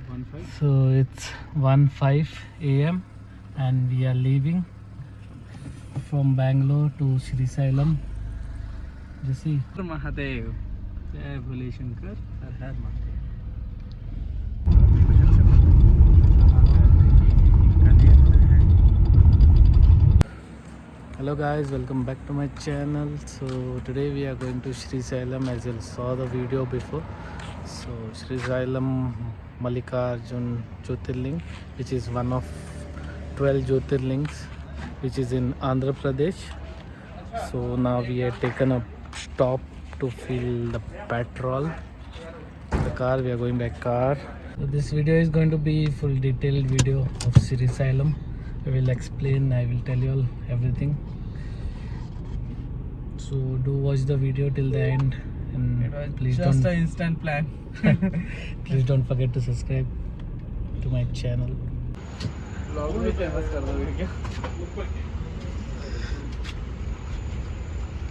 So it's 1:05 a.m. and we are leaving from Bangalore to Srisailam. Jesse. Mahadev जय भोले शंकर हर हर Mahadev. Hello guys, welcome back to my channel. So today we are going to Srisailam, as you saw the video before. So Srisailam Mallikarjun Jyotirling, which is one of 12 Jyotirlings, which is in Andhra Pradesh. So now we have taken a stop to fill the petrol. The car, we are going by car. So this video is going to be full detailed video of Srisailam. I will explain, I will tell you all everything. So do watch the video till the end, and please just don't an instant plan. please don't forget to subscribe to my channel. Blog भी famous कर दोगे क्या?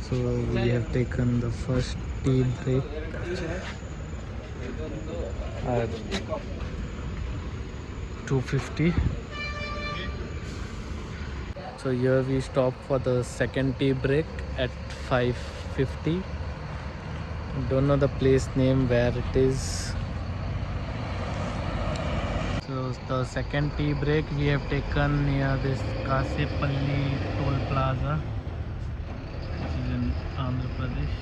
So we have taken the first tea break at 2:50. So here we stop for the second tea break at 5:50. Don't know the place name where it is. So the second tea break we have taken near this Kasepalli toll plaza, which is in Andhra Pradesh.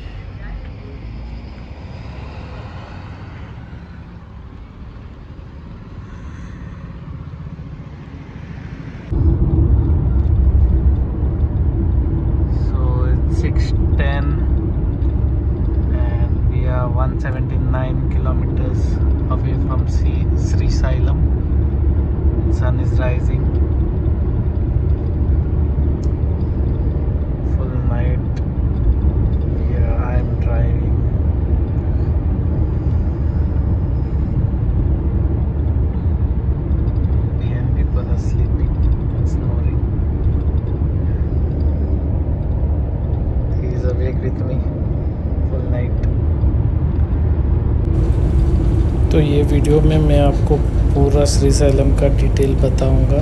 So it's 6:10 and we are 179 kilometers away from Srisailam. Sun is rising. Full night. Yeah, I am driving. Behind people are sleeping and snoring. He is awake with me. Full night. तो ये video में मैं आपको पूरा श्रीशैलम का detail बताऊंगा,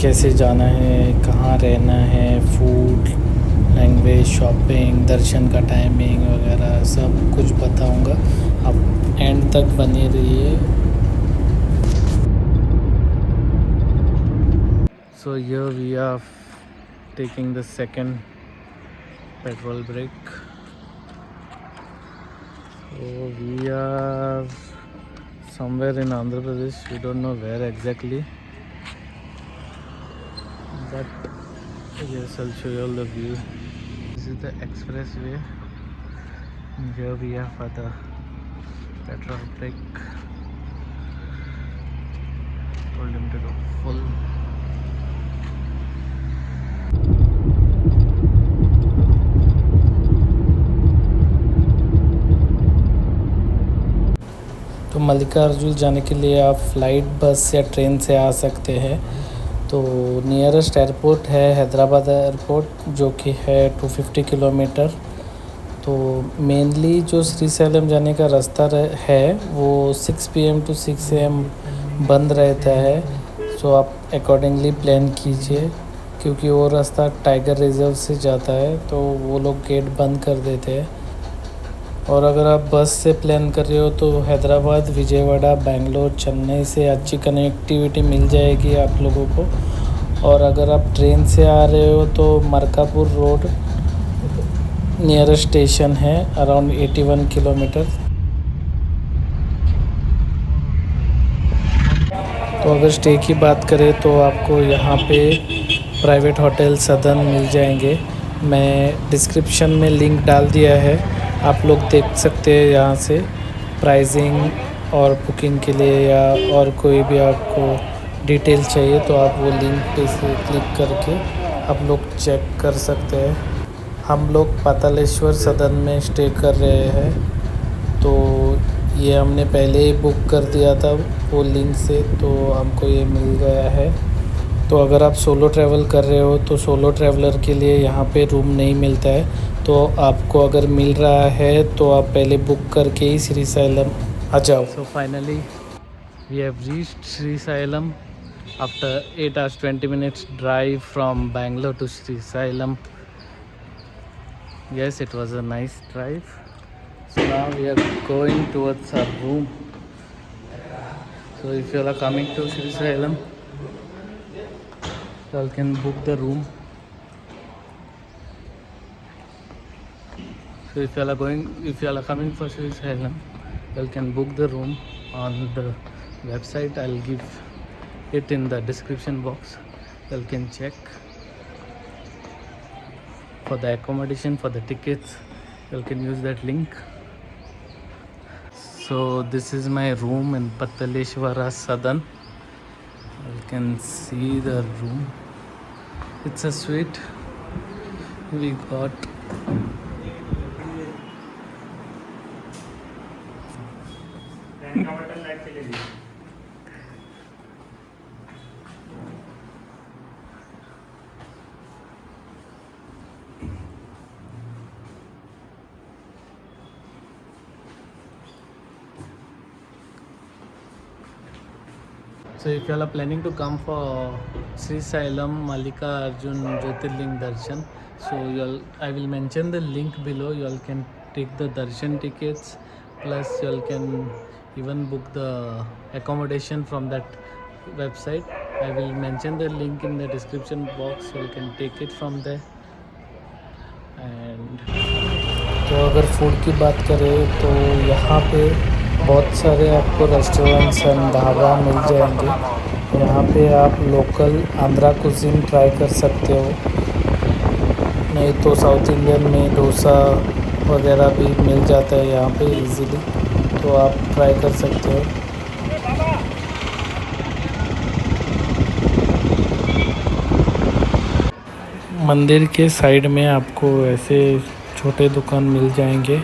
कैसे जाना है, कहाँ रहना है, फूड, लैंग्वेज, शॉपिंग, दर्शन का टाइमिंग वगैरह सब कुछ बताऊंगा। आप एंड तक बने रहिए। So here we are taking the second petrol break. So we are somewhere in Andhra Pradesh. We don't know where exactly, but yes, I'll show you all the view. This is the expressway. And here we are for the petrol break. Told him to go full. तो मल्लिकार्जुन जाने के लिए आप flight, बस या train से आ सकते हैं। तो नियरेस्ट एयरपोर्ट है हैदराबाद एयरपोर्ट, जो कि है 250 किलोमीटर। तो मेनली जो श्रीशैलम जाने का रास्ता है वो 6 PM to 6 AM बंद रहता है। सो आप अकॉर्डिंगली प्लान कीजिए, क्योंकि वो रास्ता टाइगर रिजर्व से जाता है, तो वो लोग गेट बंद कर देते हैं। और अगर आप बस से प्लान कर रहे हो तो हैदराबाद, विजयवाड़ा, बेंगलोर, चेन्नई से अच्छी कनेक्टिविटी मिल जाएगी आप लोगों को। और अगर आप ट्रेन से आ रहे हो तो मरकापुर रोड नियरेस्ट स्टेशन है, अराउंड 81 किलोमीटर। तो अगर स्टे की बात करें तो आपको यहाँ पे प्राइवेट होटल सदन मिल जाएंगे। मैं डिस्क्रिप्शन में लिंक डाल दिया है, आप लोग देख सकते हैं यहाँ से। प्राइसिंग और बुकिंग के लिए या और कोई भी आपको डिटेल चाहिए तो आप वो लिंक पे से क्लिक करके आप लोग चेक कर सकते हैं। हम लोग पातालेश्वर सदन में स्टे कर रहे हैं, तो ये हमने पहले ही बुक कर दिया था वो लिंक से, तो हमको ये मिल गया है। तो अगर आप सोलो ट्रैवल कर रहे हो तो सोलो ट्रैवलर के लिए यहाँ पे रूम नहीं मिलता है, तो आपको अगर मिल रहा है तो आप पहले बुक करके ही श्रीशैलम आ जाओ। So finally We have reached Sri Sailam after 8 hours 20 minutes drive from Bangalore to Sri Sailam. Yes, it was a nice drive. So now we are going towards our room. So if you are coming to Sri Sailam, you can book the room. So if you are coming for Sri Sailam, you can book the room on the website. I'll give it in the description box. You can check for the accommodation, for the tickets. You can use that link. So this is my room in Pataleshwara Sadan. You can see the room. It's a suite. We got So if you are planning to come for Sri Sailam Mallika Arjun Jyotirling Darshan, so I will mention the link below. You all can take the darshan tickets, plus you all can even book the accommodation from that website. I will mention the link in the description box. You all can take it from there. And तो अगर food की बात करें तो यहाँ पे बहुत सारे आपको रेस्टोरेंट्स एंड ढाबा मिल जाएंगे। यहाँ पे आप लोकल आंध्रा कुजीन ट्राई कर सकते हो, नहीं तो साउथ इंडियन में डोसा वगैरह भी मिल जाता है यहाँ पे इजीली, तो आप ट्राई कर सकते हो। मंदिर के साइड में आपको ऐसे छोटे दुकान मिल जाएंगे।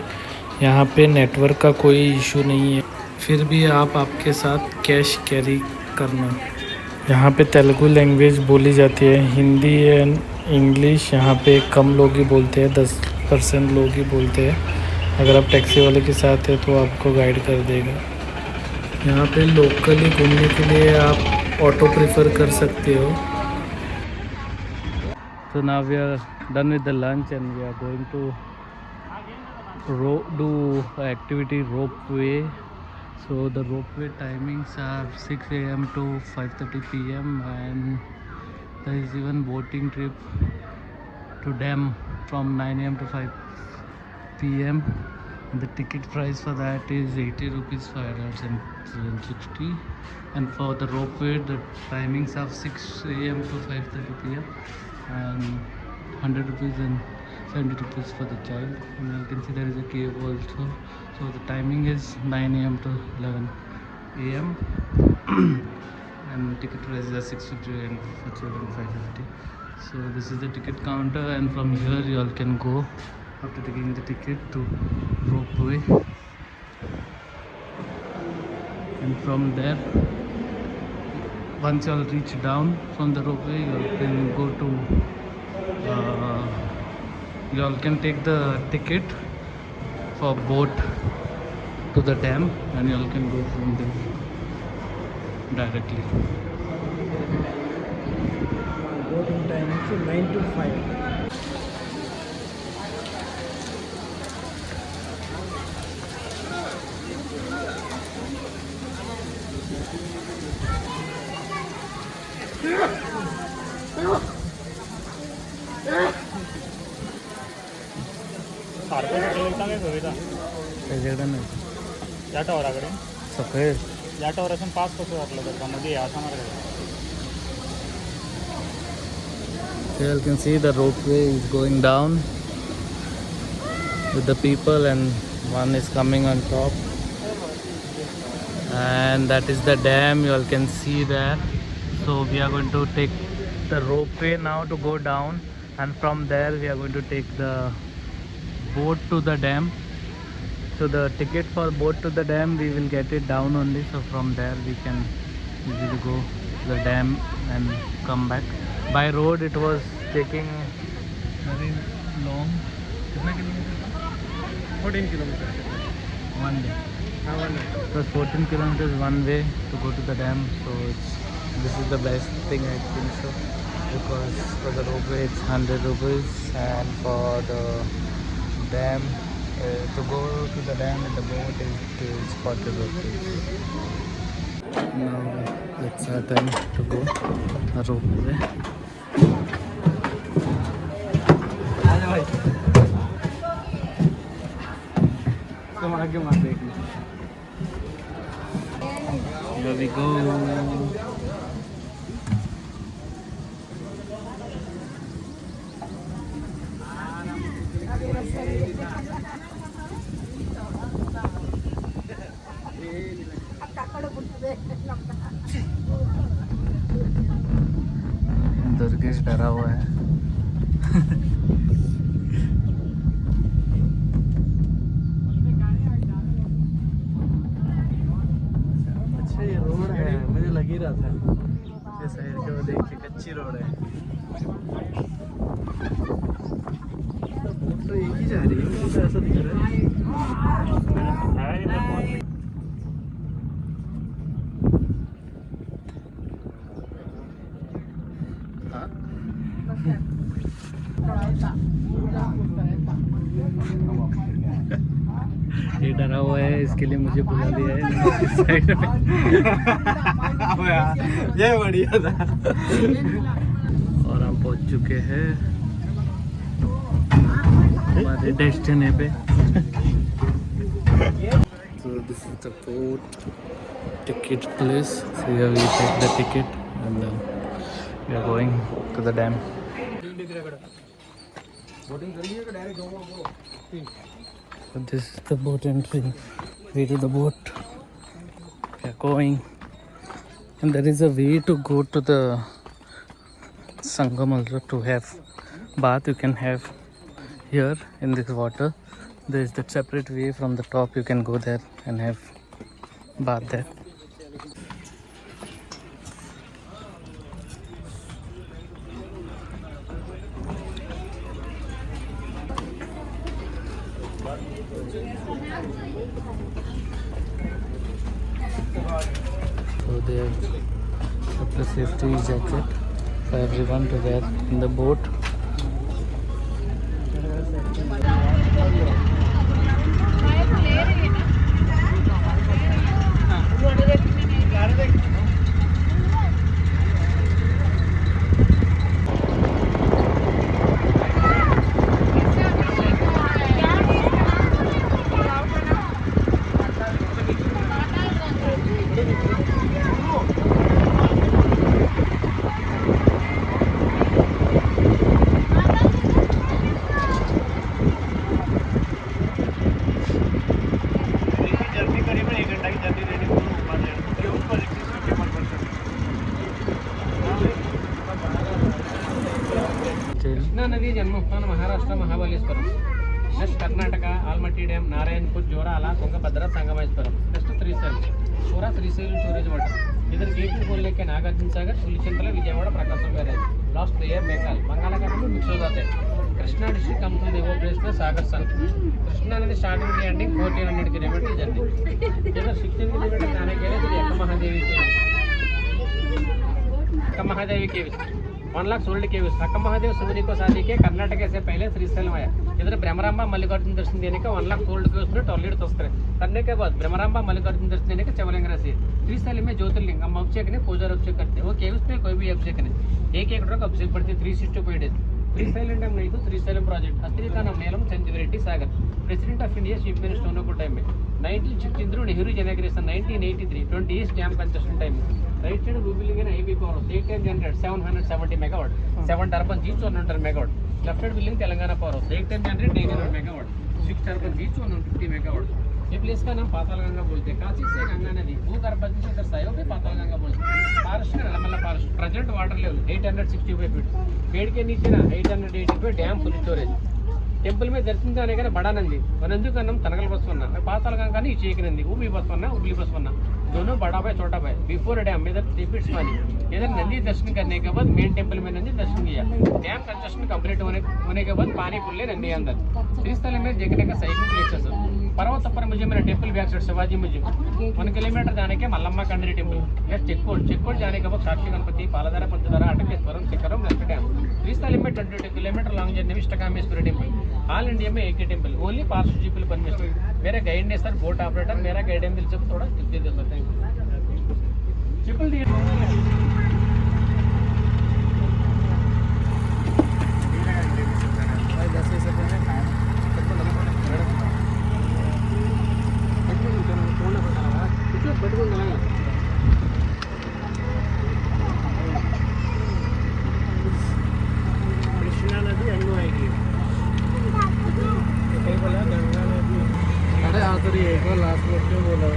यहाँ पे नेटवर्क का कोई इशू नहीं है, फिर भी आप आपके साथ कैश कैरी करना। यहाँ पे तेलुगु लैंग्वेज बोली जाती है, हिंदी एंड इंग्लिश यहाँ पे कम लोग ही बोलते हैं, 10% लोग ही बोलते हैं। अगर आप टैक्सी वाले के साथ हैं तो आपको गाइड कर देगा। यहाँ पे लोकली घूमने के लिए आप ऑटो प्रेफर कर सकते हो। So now we are done with the lunch and we are going to do activity ropeway. So the ropeway timings are 6 a.m. to 5:30 p.m. and there is even boating trip to dam from 9 a.m. to 5 p.m. And the ticket price for that is 80 rupees for adults and 60. And for the ropeway, the timings are 6 a.m. to 5:30 p.m. and 100 rupees and 70 rupees for the child. And you can see there is a cave also. So the timing is 9 a.m. to 11 a.m. and ticket price is 650 and for children 550. So this is the ticket counter, and from here you all can go after taking the ticket to ropeway, and from there once you all reach down from the ropeway, you all can go to you all can take the ticket for boat to the dam, and you all can go from there directly. Boating time is 9 to 5. या टावराकडे सकाळी या टावरासून पास कसं वाटलं तर मध्ये असा मार्ग Here you can see the ropeway is going down with the people, and one is coming on top, and that is the dam. You all can see there. So we are going to take the ropeway now to go down, and from there we are going to take the boat to the dam. So the ticket for boat to the dam, we will get it down only. So from there we can easily go to the dam and come back. By road it was taking very long. कितना kilometre? 14 kilometers. One day. Plus 14 kilometers one way to go to the dam, so this is the best thing I think so, because for the ropeway it's 100 rupees and for the dam to go to the dam in the boat it is 40 rupees. Now it's our time to go the ropeway. आगे मत देखना. Here we go. Durgesh डरा हुआ है. ये road है, मुझे लग ही रहा था ये साइड के वो देख के कच्ची रोड है. तो एक ही जा रही है, मुझे तो ऐसा दिख रहा है. ये डरा हुआ है, इसके लिए मुझे बुला दिया है साइड में. ये बढ़िया था. और हम पहुंच चुके हैं हमारे डेस्टिनी पे. So this is the boat ticket place. So here we take the ticket and then we are going to the dam. So this is the boat entry. Way to the boat. We are going, and there is a way to go to the Sangam also to have bath. You can have here in this water. There is that separate way from the top. You can go there and have bath there. So they have kept a safety jacket for everyone to wear in the boat. Krishna ನದಿ ಜನ್ಮಸ್ಥಾನ Maharashtra Mahabaleshwaram. Next Karnataka Almatti dam, Narayanpur, Jurala, Tungabhadra, Sangameshwaram. Next Srisailam, पूरा Srisailam storage water. इधर gate बोलने के Nagarjuna Sagar, Pulichintala, Vijayawada, Prakasam barrage, last एयर बेंगाल, बंगालाखात में mix हो जाते हैं. कृष्णा डिस्ट्रिक्ट कम टू देवो प्लेस में सागर सन. कृष्णा नदी स्टार्टिंग की एंडिंग 1400 किलोमीटर जर्नी. इधर 16 किलोमीटर जाने के लिए अक्का Mahadevi caves 1 lakh sold caves. अक्का महादेव सुंदरी को शादी के कर्नाटक से पहले श्रीशैल में आया. इधर ब्रह्मरांबा मल्लिकार्जुन दर्शन देने का 1 लाख सोल्ड केव्स में टॉयलेट तस्करे करने के बाद ब्रह्मरांबा मल्लिकार्जुन दर्शन देने का चवलिंग राशि. श्रीशैल में ज्योतिर्लिंग हम अभिषेक ने पूजा अभिषेक करते हैं. वो केव्स में कोई भी अभिषेक नहीं, एक अभिषेक पड़ती 365 डेज. श्रीशैलम डैम नहीं तो श्रीशैलम प्रोजेक्ट. हस्त्री का नाम Neelam Chandrareddy Sagar. President of India chief minister होने को टाइम में 1963 Nehru generation 1983 20 east dam construction time में राइट साइड रूबिलिंग and IP power 8 generate 770 megawatt 7 turbine जी 100 megawatt. Left side building Telangana power 8 generate 900 megawatt 6 turbine जी 150 मेगावाट. ये प्लेस का नाम पाताल गंगा बोलते हैं. काशी से गंगा नदी भूगर्भ से इधर सहयोग भी पाताल गंगा बोलते हैं. फॉरेस्ट का Nallamala forest present water level 865 feet. पेड़ के नीचे ना 880 feet dam full storage. Temple में दर्शन जाने का बड़ा नंदी और नंदी का नाम तनगल बसवन्ना. पाताल गंगा नीचे एक नंदी उबली बसवन्ना उबली बसवन्ना दोनों बड़ा भाई छोटा भाई. बिफोर डैम इधर 3 फीट पानी. इधर नंदी दर्शन करने के बाद मेन टेंपल में नंदी दर्शन किया. डैम कंस्ट्रक्शन कंप्लीट होने के बाद पानी खुले नंदी अंदर. श्रीशैल में देखने का सही प्लेसेस पर्वत पर मुझे मेरा temple back side Shivaji museum 1 kilometre जाने के मल्लम्मा कंदरी टेम्पल या चेक जाने के बाद साक्षी गणपति पालधारा पंचधारा अटकेश्वरम शिखरम नेक्स्ट डैम श्रीस्थल में 22 kilometre long journey Ishtakameshwari temple all India में एक ही टेम्पल ओनली पार्सल जीपीएल परमिशन मेरे गाइड ने सर बोट ऑपरेटर मेरा गाइड है से थोड़ा दे दे सकते हैं ट्रिपल कृष्णा नदी अन्नू आएगी कहीं बोला गंगा नदी अरे हाँ तो ये एक लास्ट में क्यों बोला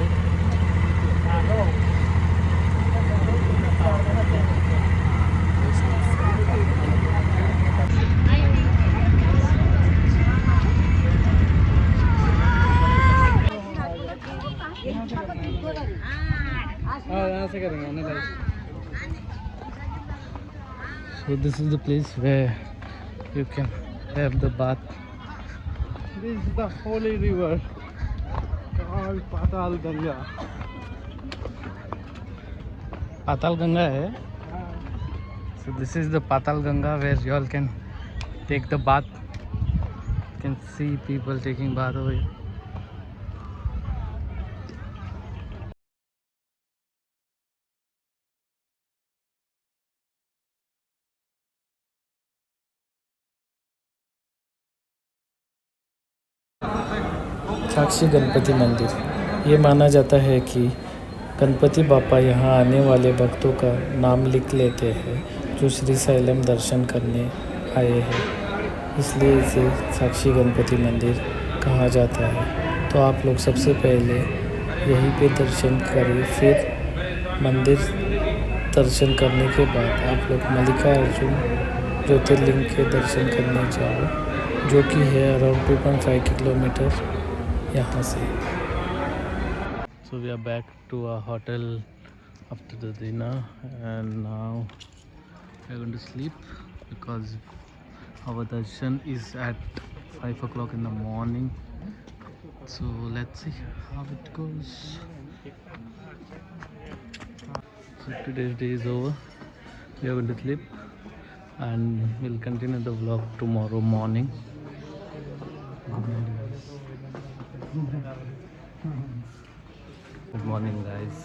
यहाँ से करेंगे analyse So this is the place where you can have the bath. This is the holy river called Patal Ganga. Patal Ganga hai. So this is the Patal Ganga where you all can take the bath. You can see people taking bath over here. साक्षी गणपति मंदिर। ये माना जाता है कि गणपति बापा यहाँ आने वाले भक्तों का नाम लिख लेते हैं जो श्रीशैलम दर्शन करने आए हैं, इसलिए इसे साक्षी गणपति मंदिर कहा जाता है। तो आप लोग सबसे पहले यहीं पे दर्शन करें, फिर मंदिर दर्शन करने के बाद आप लोग मल्लिकार्जुन ज्योतिर्लिंग के दर्शन करने जाओ, जो कि है अराउंड 2.5 किलोमीटर यहाँ से। So we are back to our hotel after the dinner and now we are going to sleep because our darshan is at 5 o'clock in the morning. So let's see how it goes. So today's day is over. We are going to sleep and we'll continue the vlog tomorrow morning. Good morning guys.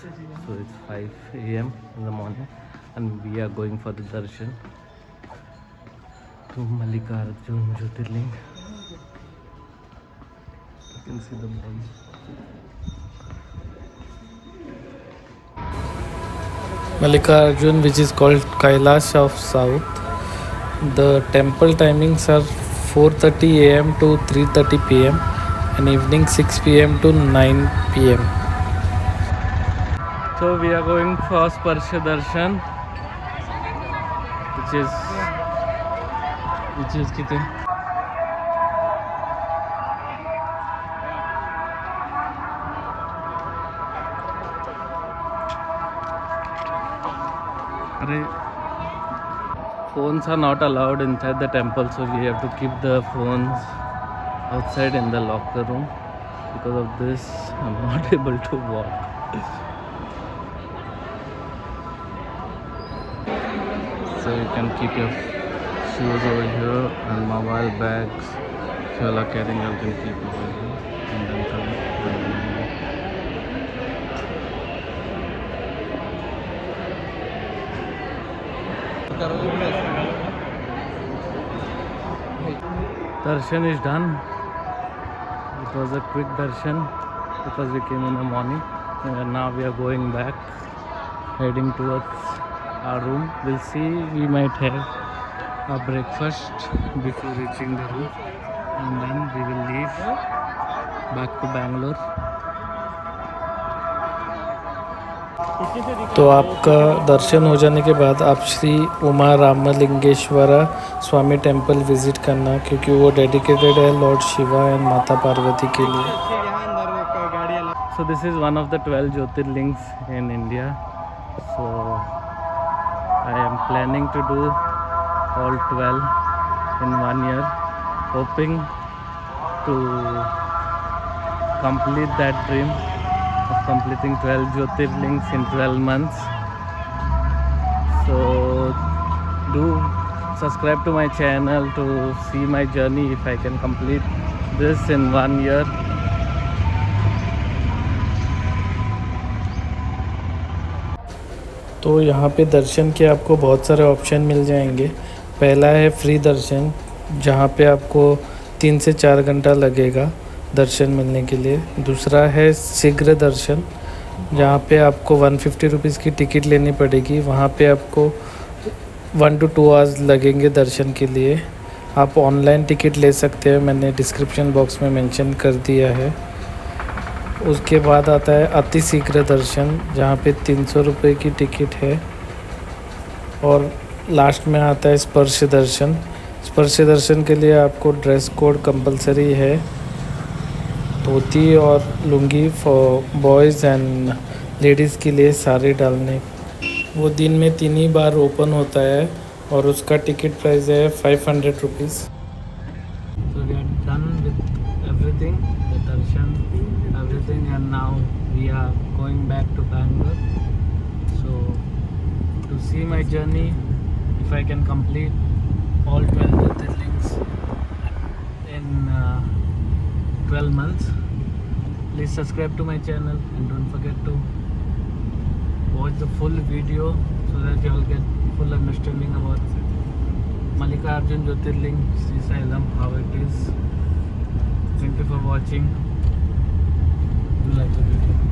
So it's 5 AM in the morning and we are going for the darshan to Mallikarjun Jyotirling. You can see the mall. Mallikarjun, which is called Kailash of South. The temple timings are 4:30 AM to 3:30 PM and evening 6 PM to 9 PM. So we are going for Sparsha Darshan, which is कितने? अरे phones are not allowed inside the temple, so we have to keep the phones outside in the locker room. Because of this, I'm not able to walk. So you can keep your shoes over here and mobile bags. If you all are carrying, you can keep over here and then come. Darshan is done. It was a quick darshan because we came in the morning and now we are going back, heading towards our room. We'll see, we might have a breakfast before reaching the room and then we will leave back to Bangalore. तो आपका दर्शन हो जाने के बाद आप श्री उमा रामलिंगेश्वरा स्वामी temple visit करना, क्योंकि वो डेडिकेटेड है लॉर्ड शिवा एंड माता पार्वती के लिए। So this is one of the 12 ज्योतिर्लिंग्स in India. So I am planning to do all 12 in 1 year, hoping to complete that dream of completing 12 Jyotirlings in 12 months. So do subscribe to my channel to see my journey if I can complete this in 1 year. तो यहाँ पे दर्शन के आपको बहुत सारे option मिल जाएंगे। पहला है फ्री दर्शन, जहाँ पे आपको 3 से 4 घंटा लगेगा दर्शन मिलने के लिए। दूसरा है शीघ्र दर्शन, जहाँ पे आपको 150 रुपीज़ की टिकट लेनी पड़ेगी। वहाँ पे आपको 1 to 2 आवर्स लगेंगे दर्शन के लिए। आप ऑनलाइन टिकट ले सकते हैं, मैंने डिस्क्रिप्शन बॉक्स में मेंशन कर दिया है। उसके बाद आता है अति शीघ्र दर्शन, जहाँ पे 300 रुपये की टिकट है। और लास्ट में आता है स्पर्श दर्शन। स्पर्श दर्शन के लिए आपको ड्रेस कोड कंपलसरी है, धोती और lungi for boys and ladies के लिए साड़ी डालने। वो दिन में 3 ही बार ओपन होता है और उसका टिकट प्राइस है 500 rupees. So we are done with everything, the darshan, everything, and now we are going back to Bangalore. So to see my journey, if I can complete all 12 Jyotirlings in 12 months, please subscribe to my channel and don't forget to watch the full video so that you all get full understanding about Mallikarjun Jyotirling, Srisailam, how it is. Thank you for watching. Do like the video.